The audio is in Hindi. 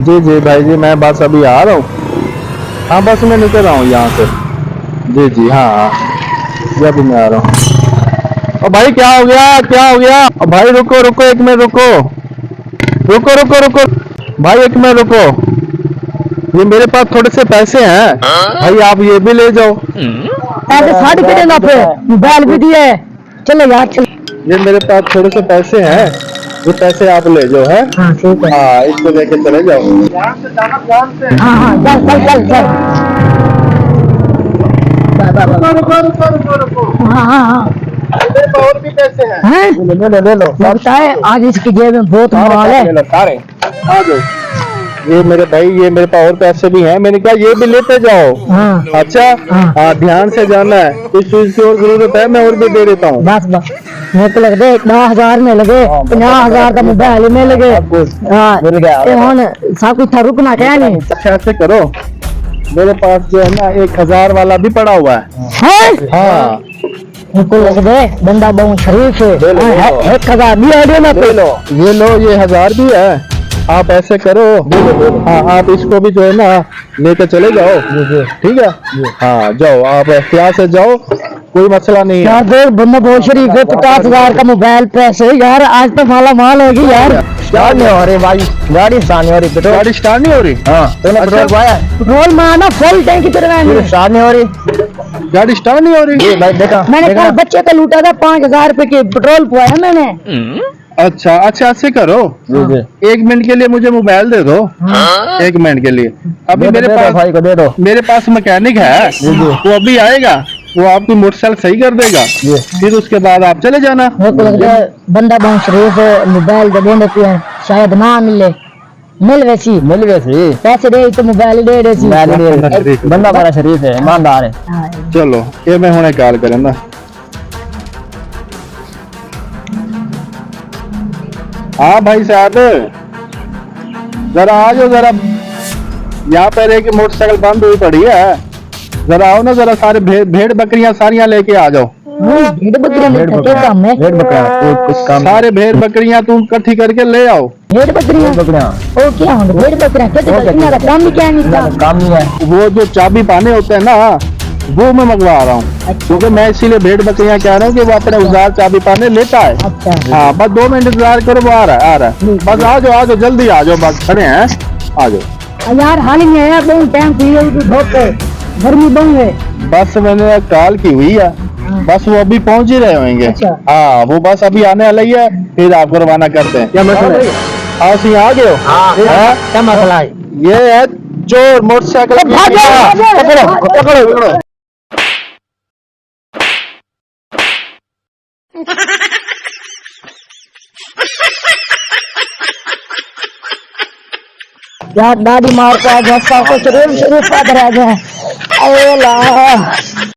जी जी भाई जी, मैं बस अभी आ रहा हूँ। हाँ बस मैं निकल रहा हूँ यहाँ से। जी जी हाँ हाँ, जी अभी मैं आ रहा हूँ। और भाई क्या हो गया, क्या हो गया? और भाई रुको रुको, एक मिनट रुको, रुको रुको रुको भाई, एक मिनट रुको। ये मेरे पास थोड़े से पैसे हैं भाई, आप ये भी ले जाओ। ऐसे साड़ी के ना पे मोबाइल भी दिए। चलो यार चल। ये मेरे पास थोड़े से पैसे हैं, ये पैसे आप ले जाओ है। हाँ ठीक है। हाँ इसको लेके चले जाओ। हाँ हाँ चल चल चल चल। रुको रुको रुको रुको रुको, हाँ हाँ हाँ। मेरे पास और भी पैसे हैं। हैं? ले लो लगता है आज इसकी जेब में बहुत सारे माल पैसे ले है। लो सारे। आ जाओ। ये मेरे भाई, ये मेरे पास और पैसे भी हैं, मैंने कहा ये भी लेते जाओ। हाँ अच्छा हाँ। हाँ, ध्यान से जाना है, कुछ चीज की और जरूरत है मैं और भी दे देता हूँ। बस बस मेरे को लगता है 10,000 में लगे, 50,000 का मोबाइल में लगे। हाँ मिल गया। ते हुन सब कुछ था, रुकना क्या नहीं अच्छा ऐसे करो, मेरे पास जो है ना 1,000 वाला भी पड़ा हुआ है। हाँ मेरे को लगता है बंदा बहुत शरीफ है। ले लो, ले लो। 1,000 भी आ ना ले लो, ये लो, ये 1,000 भी है। आप ऐसे करो, हाँ आप इसको भी जो है ना लेके चले जाओ। ठीक है हाँ, जाओ आप एहतियात से जाओ, कोई मसला नहीं है। यार देख बंदा बहुत शरीफ है। 50,000 का मोबाइल पैसे यार, आज तो माला माल होगी यार। क्या नहीं हो रही भाई, गाड़ी स्टार्ट नहीं हो रही, पेट्रोल गाड़ी स्टार्ट नहीं हो रही? हाँ तूने पेट्रोल पाया? पेट्रोल मारना फुल टैंक की तरह है। स्टार्ट नहीं हो रही गाड़ी स्टार्ट नहीं हो रही? भाई देखा मैंने कल बच्चे का लूटा था 5,000 रुपए की पेट्रोल पुआया मैंने। अच्छा अच्छा ऐसे करो, एक मिनट के लिए मुझे मोबाइल दे दो। एक मिनट के लिए अभी मेरे पास, भाई को दे दो। मेरे पास मैकेनिक है, वो अभी आएगा, वो आपकी मोटरसाइकिल सही कर देगा, फिर उसके बाद आप चले जाना। मेरे को लगता है बंदा बहुत शरीफ है। मोबाइल दे देने पे शायद ना मिले, मिल वैसी पैसे दे तो मोबाइल दे दे। बंदा बड़ा शरीफ है, ईमानदार है। चलो ये मैं हुणे कॉल करें ना। हाँ भाई साहब, जरा आ जाओ, जरा यहाँ पर एक मोटरसाइकिल बंद हुई पड़ी है, जरा आओ ना, जरा सारे भेड़ बकरियां सारियां लेके आ जाओ। भेड़ बकरियां सारे भेड़ बकरियां तुम इकट्ठी करके ले आओ। भेड़ बकरियां ओ क्या होंगे? भेड़ बकरियां क्या काम भी क्या नहीं, काम नहीं है। वो जो चाबी पाने होते हैं ना, वो मैं मंगवा रहा हूँ, क्योंकि मैं इसीलिए भेड़ बकरियां कह रहा हूँ कि वो अपने उजार चाबी पाने लेता है। अच्छा हाँ बस 2 मिनट इंतजार करो, वो आ रहा है, आ रहा है। बस आ जाओ जल्दी आ जाओ, बस खड़े हैं, आ जाओ। यार हाल ही में आया, बहुत टाइम पी गर्मी बहुत है। बस मैंने कॉल की हुई है, बस वो अभी पहुंच ही रहे होंगे। अच्छा। हाँ वो बस अभी आने वाला ही है, फिर आपको रवाना करते हैं। क्या मसला है? हाँ सी आ गए हो? क्या मसला है? ये है चोर मोटरसाइकिल। पकड़ो पकड़ो पकड़ो। यार दादी मार का शरीफ शरीफ का रह गए।